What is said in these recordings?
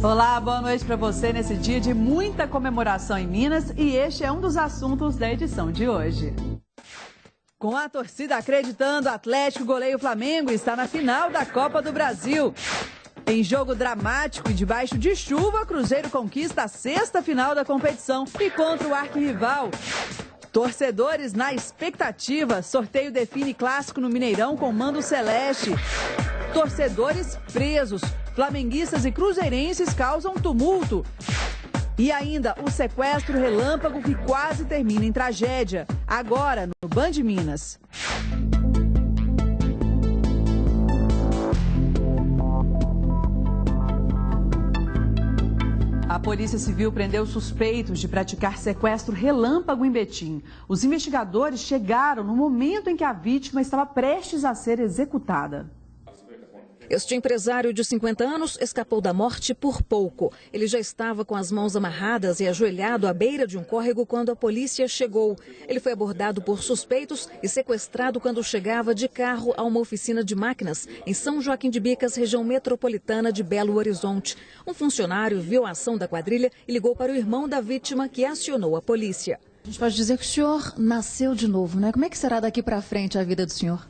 Olá, boa noite para você nesse dia de muita comemoração em Minas e este é um dos assuntos da edição de hoje. Com a torcida acreditando, o Atlético goleia o Flamengo e está na final da Copa do Brasil. Em jogo dramático e debaixo de chuva, Cruzeiro conquista a sexta final da competição e contra o arquirrival. Torcedores na expectativa, sorteio define clássico no Mineirão com mando celeste. Torcedores presos, flamenguistas e cruzeirenses causam tumulto. E ainda o sequestro relâmpago que quase termina em tragédia, agora no Band Minas. A Polícia Civil prendeu suspeitos de praticar sequestro relâmpago em Betim. Os investigadores chegaram no momento em que a vítima estava prestes a ser executada. Este empresário de 50 anos escapou da morte por pouco. Ele já estava com as mãos amarradas e ajoelhado à beira de um córrego quando a polícia chegou. Ele foi abordado por suspeitos e sequestrado quando chegava de carro a uma oficina de máquinas em São Joaquim de Bicas, região metropolitana de Belo Horizonte. Um funcionário viu a ação da quadrilha e ligou para o irmão da vítima, que acionou a polícia. A gente pode dizer que o senhor nasceu de novo, né? Como é que será daqui para frente a vida do senhor?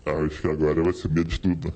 Acho que agora vai ser medo de tudo.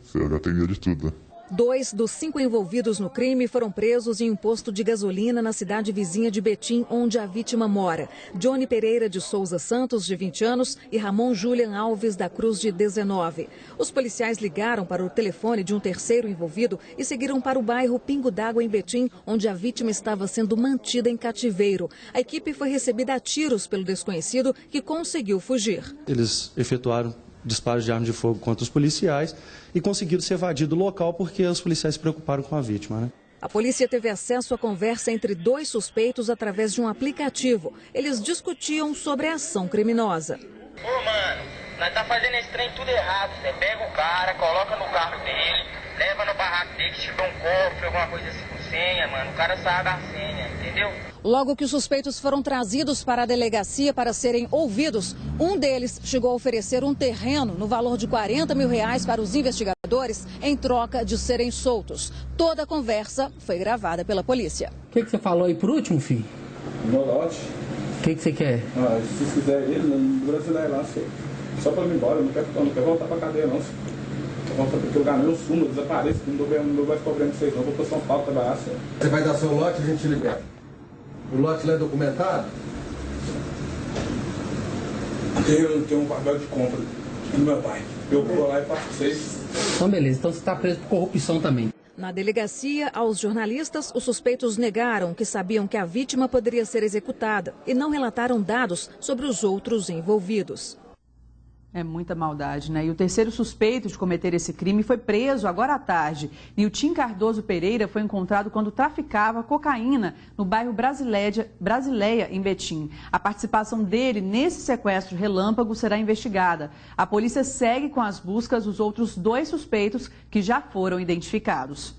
Você já tem medo de tudo. 2 dos 5 envolvidos no crime foram presos em um posto de gasolina na cidade vizinha de Betim, onde a vítima mora. Johnny Pereira de Souza Santos, de 20 anos, e Ramon Julian Alves da Cruz, de 19. Os policiais ligaram para o telefone de um terceiro envolvido e seguiram para o bairro Pingo d'Água, em Betim, onde a vítima estava sendo mantida em cativeiro. A equipe foi recebida a tiros pelo desconhecido, que conseguiu fugir. Eles efetuaram disparos de arma de fogo contra os policiais e conseguiram se evadir do local porque os policiais se preocuparam com a vítima, né? A polícia teve acesso à conversa entre 2 suspeitos através de um aplicativo. Eles discutiam sobre a ação criminosa. Ô, mano, nós tá fazendo esse trem tudo errado. Você pega o cara, coloca no carro dele, leva no barraco dele, que tiver um cofre, alguma coisa assim com senha, mano. O cara sabe a senha, entendeu? Logo que os suspeitos foram trazidos para a delegacia para serem ouvidos, um deles chegou a oferecer um terreno no valor de R$40 mil para os investigadores em troca de serem soltos. Toda a conversa foi gravada pela polícia. O que você falou aí por último, filho? No lote. O que você quer? Ah, se quiser ele, no Brasil é lá, só para ir embora, eu não quero voltar para cadeia não. Porque eu ganhei o sumo, eu desapareço, não dou mais problema com vocês não, vou para São Paulo trabalhar. Você vai dar seu lote e a gente libera. O lote lá é documentado? Tem um papel de compra do meu pai. Eu vou lá e faço pra vocês. Então beleza, então você está preso por corrupção também. Na delegacia, aos jornalistas, os suspeitos negaram que sabiam que a vítima poderia ser executada e não relataram dados sobre os outros envolvidos. É muita maldade, né? E o terceiro suspeito de cometer esse crime foi preso agora à tarde. Nilton Cardoso Pereira foi encontrado quando traficava cocaína no bairro Brasileia, em Betim. A participação dele nesse sequestro relâmpago será investigada. A polícia segue com as buscas dos outros 2 suspeitos que já foram identificados.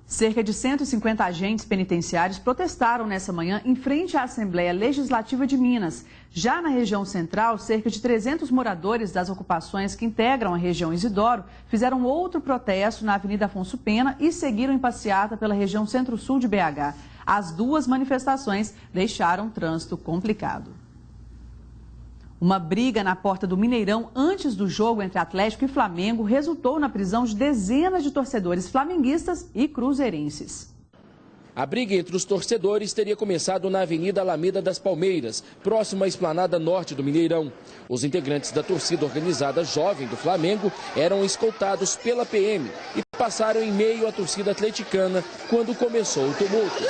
Cerca de 150 agentes penitenciários protestaram nessa manhã em frente à Assembleia Legislativa de Minas. Já na região central, cerca de 300 moradores das ocupações que integram a região Isidoro fizeram outro protesto na Avenida Afonso Pena e seguiram em passeata pela região centro-sul de BH. As 2 manifestações deixaram o trânsito complicado. Uma briga na porta do Mineirão antes do jogo entre Atlético e Flamengo resultou na prisão de dezenas de torcedores flamenguistas e cruzeirenses. A briga entre os torcedores teria começado na Avenida Alameda das Palmeiras, próximo à esplanada norte do Mineirão. Os integrantes da torcida organizada jovem do Flamengo eram escoltados pela PM e passaram em meio à torcida atleticana quando começou o tumulto.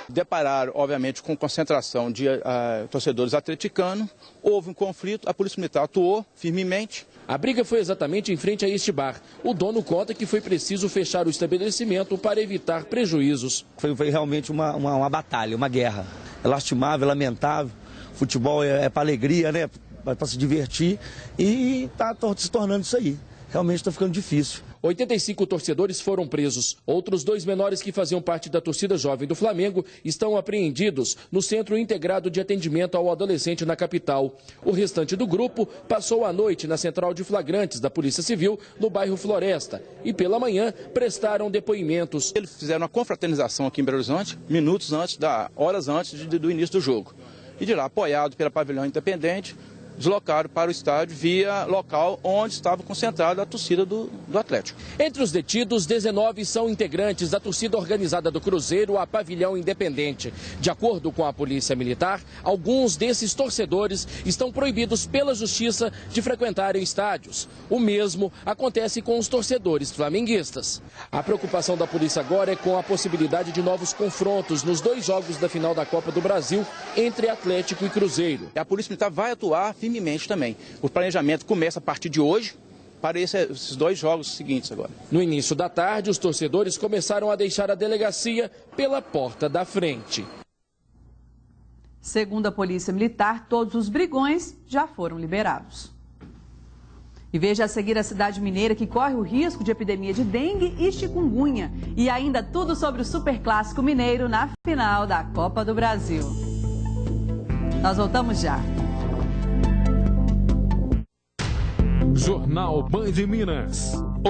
Depararam, obviamente, com concentração de torcedores atleticanos, houve um conflito, a Polícia Militar atuou firmemente. A briga foi exatamente em frente a este bar. O dono conta que foi preciso fechar o estabelecimento para evitar prejuízos. Foi realmente uma batalha, uma guerra. É lastimável, é lamentável. Futebol é para alegria, né? Para se divertir e está se tornando isso aí. Realmente está ficando difícil. 85 torcedores foram presos. Outros 2 menores que faziam parte da torcida jovem do Flamengo estão apreendidos no Centro Integrado de Atendimento ao Adolescente na capital. O restante do grupo passou a noite na Central de Flagrantes da Polícia Civil, no bairro Floresta, e pela manhã prestaram depoimentos. Eles fizeram uma confraternização aqui em Belo Horizonte, horas antes do início do jogo. E de lá, apoiado pela Pavilhão Independente, deslocaram para o estádio via local onde estava concentrada a torcida do Atlético. Entre os detidos, 19 são integrantes da torcida organizada do Cruzeiro, a Pavilhão Independente. De acordo com a Polícia Militar, alguns desses torcedores estão proibidos pela Justiça de frequentarem estádios. O mesmo acontece com os torcedores flamenguistas. A preocupação da polícia agora é com a possibilidade de novos confrontos nos 2 jogos da final da Copa do Brasil entre Atlético e Cruzeiro. A Polícia Militar vai atuar firmemente também. O planejamento começa a partir de hoje para esses 2 jogos seguintes agora. No início da tarde, os torcedores começaram a deixar a delegacia pela porta da frente. Segundo a Polícia Militar, todos os brigões já foram liberados. E veja a seguir a cidade mineira que corre o risco de epidemia de dengue e chikungunya. E ainda tudo sobre o Superclássico Mineiro na final da Copa do Brasil. Nós voltamos já. Jornal Band Minas.